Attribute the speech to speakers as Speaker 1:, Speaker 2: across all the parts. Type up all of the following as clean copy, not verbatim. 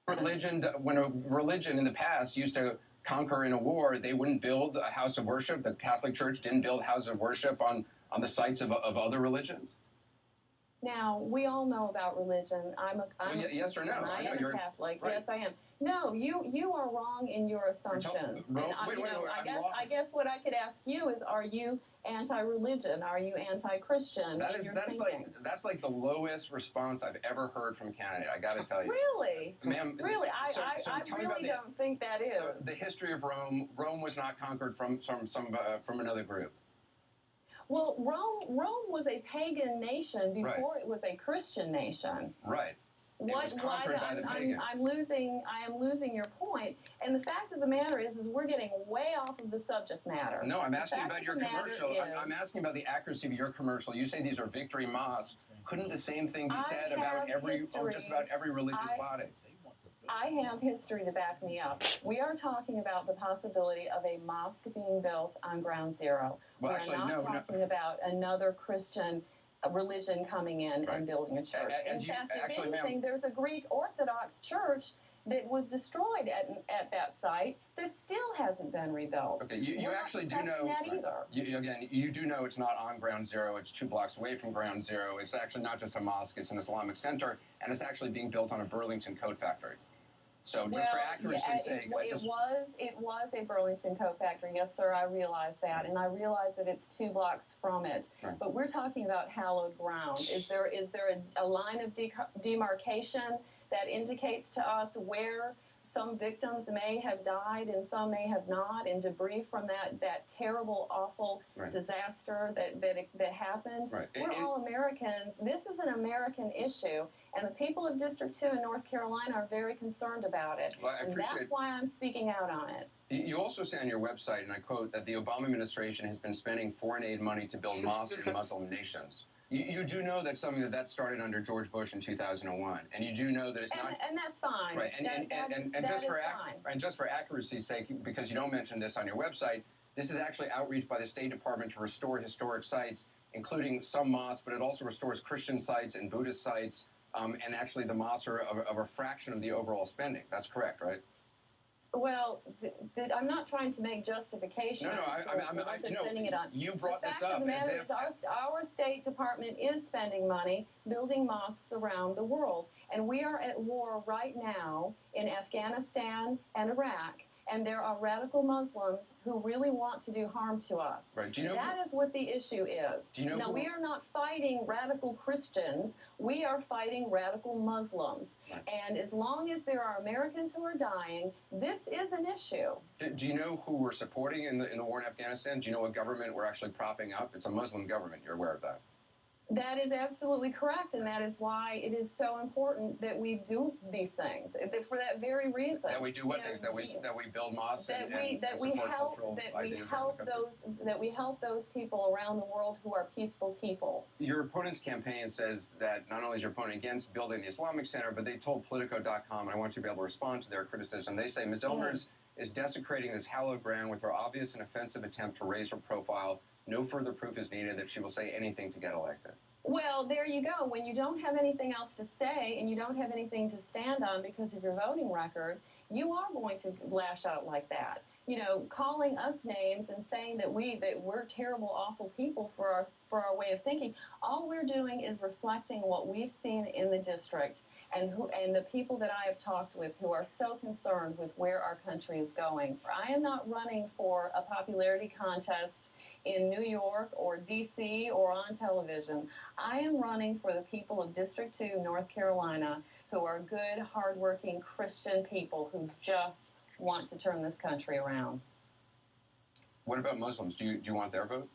Speaker 1: When a religion in the past used to conquer in a war, they wouldn't build a house of worship. The Catholic Church didn't build houses of worship on the sites of other religions.
Speaker 2: Now, we all know about religion. I'm a
Speaker 1: yes or no?
Speaker 2: I am a Catholic.
Speaker 1: Right.
Speaker 2: Yes, I am. No, you are wrong in your assumptions. I guess what I could ask you is, are you anti-religion? Are you anti-Christian?
Speaker 1: That's like the lowest response I've ever heard from a candidate. I got to tell you.
Speaker 2: Really,
Speaker 1: ma'am.
Speaker 2: Really, I really don't think that is.
Speaker 1: So the history of Rome. Rome was not conquered from another group.
Speaker 2: Well, Rome was a pagan nation before it was a Christian nation.
Speaker 1: Right. I am
Speaker 2: losing your point. And the fact of the matter is we're getting way off of the subject matter.
Speaker 1: No, I'm asking about your commercial. I'm asking about the accuracy of your commercial. You say these are victory mosques. Couldn't the same thing be said about just about every religious body?
Speaker 2: I have history to back me up. We are talking about the possibility of a mosque being built on Ground Zero.
Speaker 1: Well,
Speaker 2: We're not talking about another Christian religion coming in and building a church. In fact, if anything, there's a Greek Orthodox church that was destroyed at that site that still hasn't been rebuilt.
Speaker 1: Okay, you actually do know
Speaker 2: that either.
Speaker 1: You do know it's not on Ground Zero. It's 2 blocks away from Ground Zero. It's actually not just a mosque. It's an Islamic center, and it's actually being built on a Burlington coat factory. So just for accuracy's sake,
Speaker 2: it was a Burlington coat factory. Yes, sir, I realize that, and I realize that it's 2 blocks from it.
Speaker 1: Right.
Speaker 2: But we're talking about hallowed ground. Is there a line of demarcation that indicates to us where some victims may have died and some may have not, and debris from that terrible, awful disaster that happened?
Speaker 1: Right.
Speaker 2: We're all Americans. This is an American issue, and the people of District 2 in North Carolina are very concerned about it.
Speaker 1: Well,
Speaker 2: and that's why I'm speaking out on it.
Speaker 1: You also say on your website, and I quote, that the Obama administration has been spending foreign aid money to build mosques in Muslim nations. You do know that's something that started under George Bush in 2001, and you do know that it's not.
Speaker 2: And that's fine.
Speaker 1: Right. And just for accuracy's sake, because you don't mention this on your website, this is actually outreach by the State Department to restore historic sites, including some mosques, but it also restores Christian sites and Buddhist sites, and actually the mosques are of a fraction of the overall spending. That's correct, right?
Speaker 2: Well, I'm not trying to make justification
Speaker 1: for
Speaker 2: spending it on.
Speaker 1: You brought this up.
Speaker 2: The fact of the matter is our State Department is spending money building mosques around the world, and we are at war right now in Afghanistan and Iraq. And there are radical Muslims who really want to do harm to us.
Speaker 1: Right.
Speaker 2: That is what the issue is.
Speaker 1: Now,
Speaker 2: we are not fighting radical Christians. We are fighting radical Muslims.
Speaker 1: Right.
Speaker 2: And as long as there are Americans who are dying, this is an issue.
Speaker 1: Do you know who we're supporting in the war in Afghanistan? Do you know what government we're actually propping up? It's a Muslim government. You're aware of that?
Speaker 2: That is absolutely correct, and that is why it is so important that we do these things. For that very reason.
Speaker 1: That we do what things? That we build mosques that we
Speaker 2: help those people around the world who are peaceful people.
Speaker 1: Your opponent's campaign says that not only is your opponent against building the Islamic Center, but they told Politico.com, and I want you to be able to respond to their criticism. They say Ms. Elmers is desecrating this hallowed ground with her obvious and offensive attempt to raise her profile. No further proof is needed that she will say anything to get elected.
Speaker 2: Well, there you go. When you don't have anything else to say and you don't have anything to stand on because of your voting record, you are going to lash out like that. Calling us names and saying that we're terrible, awful people for our way of thinking. All we're doing is reflecting what we've seen in the district and the people that I have talked with who are so concerned with where our country is going. I am not running for a popularity contest in New York or D.C. or on television. I am running for the people of District 2, North Carolina, who are good, hardworking Christian people who just want to turn this country around.
Speaker 1: What about Muslims? Do you want their vote?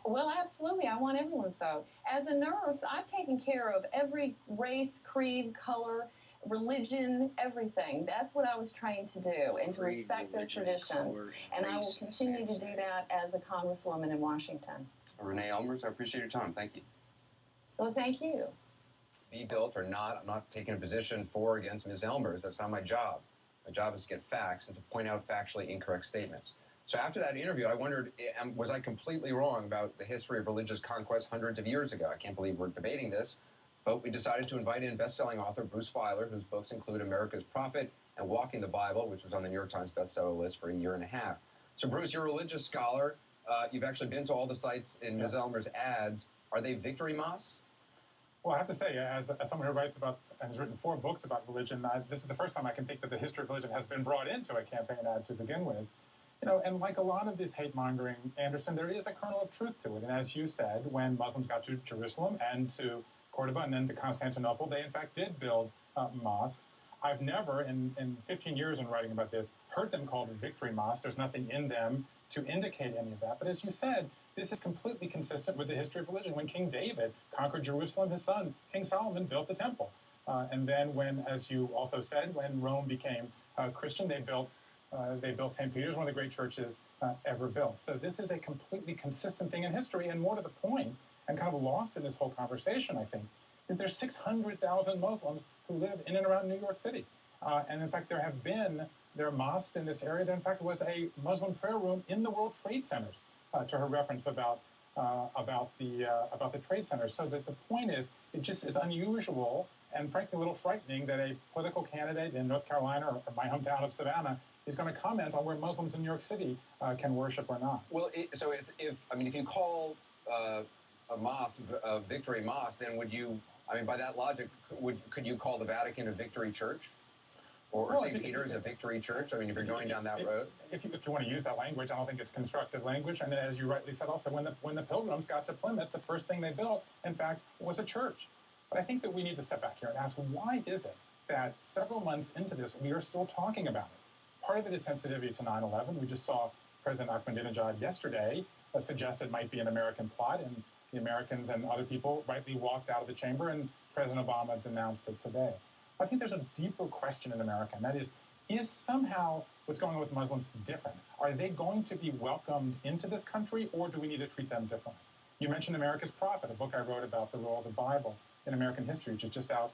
Speaker 2: Well, absolutely. I want everyone's vote. As a nurse, I've taken care of every race, creed, color, religion, everything. That's what I was trained to do, and to respect their traditions. And I will continue to do that as a congresswoman in Washington.
Speaker 1: Renee Elmers, I appreciate your time. Thank you.
Speaker 2: Well, thank you.
Speaker 1: Be built or not, I'm not taking a position for or against Ms. Elmers. That's not my job. My job is to get facts and to point out factually incorrect statements. So after that interview, I wondered, was I completely wrong about the history of religious conquest hundreds of years ago? I can't believe we're debating this. But we decided to invite in best-selling author Bruce Feiler, whose books include America's Prophet and Walking the Bible, which was on the New York Times bestseller list for a year and a half. So, Bruce, you're a religious scholar. You've actually been to all the sites in Ms. Elmer's ads. Are they victory mosques?
Speaker 3: Well, I have to say, as someone who writes about and has written 4 books about religion, this is the first time I can think that the history of religion has been brought into a campaign ad to begin with. You know, and like a lot of this hate-mongering, Anderson, there is a kernel of truth to it. And as you said, when Muslims got to Jerusalem and to Cordoba and then to Constantinople, they in fact did build mosques. I've never, in 15 years in writing about this, heard them called victory mosques. There's nothing in them to indicate any of that. But as you said, this is completely consistent with the history of religion. When King David conquered Jerusalem, his son, King Solomon, built the temple. And then when, as you also said, when Rome became Christian, they built St. Peter's, one of the great churches ever built. So this is a completely consistent thing in history, and more to the point, and kind of lost in this whole conversation, I think, is there's 600,000 Muslims who live in and around New York City. And in fact, there are mosques in this area. There, in fact, was a Muslim prayer room in the World Trade Centers, to her reference about the trade centers. So that the point is, it just is unusual and frankly a little frightening that a political candidate in North Carolina or my hometown of Savannah is going to comment on where Muslims in New York City can worship or not.
Speaker 1: Well, so if you call a mosque a victory mosque, then would you? I mean, by that logic, could you call the Vatican a victory church, or St. Peter's a victory church? I mean, if you're going down that road.
Speaker 3: If you want to use that language, I don't think it's constructive language. And as you rightly said, also when the Pilgrims got to Plymouth, the first thing they built, in fact, was a church. But I think that we need to step back here and ask, why is it that several months into this, we are still talking about it? Part of it is sensitivity to 9/11. We just saw President Ahmadinejad yesterday suggest it might be an American plot, and the Americans and other people rightly walked out of the chamber, and President Obama denounced it today. I think there's a deeper question in America, and that is somehow what's going on with Muslims different? Are they going to be welcomed into this country, or do we need to treat them differently? You mentioned America's Prophet, a book I wrote about the role of the Bible in American history, which is just out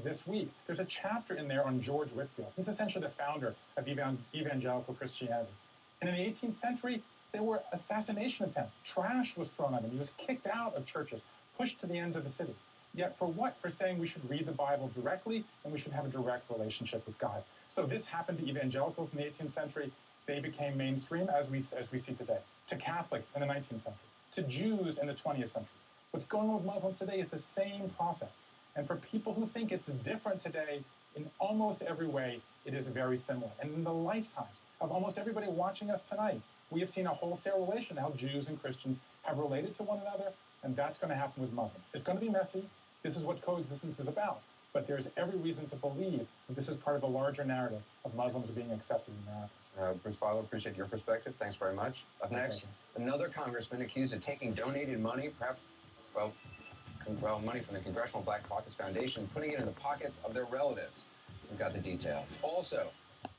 Speaker 3: this week. There's a chapter in there on George Whitefield. He's essentially the founder of evangelical Christianity. And in the 18th century, there were assassination attempts. Trash was thrown at him. He was kicked out of churches, pushed to the end of the city. Yet for what? For saying we should read the Bible directly and we should have a direct relationship with God. So this happened to evangelicals in the 18th century. They became mainstream as we see today. To Catholics in the 19th century. To Jews in the 20th century. What's going on with Muslims today is the same process. And for people who think it's different today, in almost every way, it is very similar. And in the lifetimes of almost everybody watching us tonight, we have seen a wholesale relation, how Jews and Christians have related to one another, and that's going to happen with Muslims. It's going to be messy. This is what coexistence is about. But there's every reason to believe that this is part of a larger narrative of Muslims being accepted in America.
Speaker 1: Bruce Feiler, appreciate your perspective. Thanks very much. Up next, another congressman accused of taking donated money, perhaps, money from the Congressional Black Caucus Foundation, putting it in the pockets of their relatives. We've got the details. Also,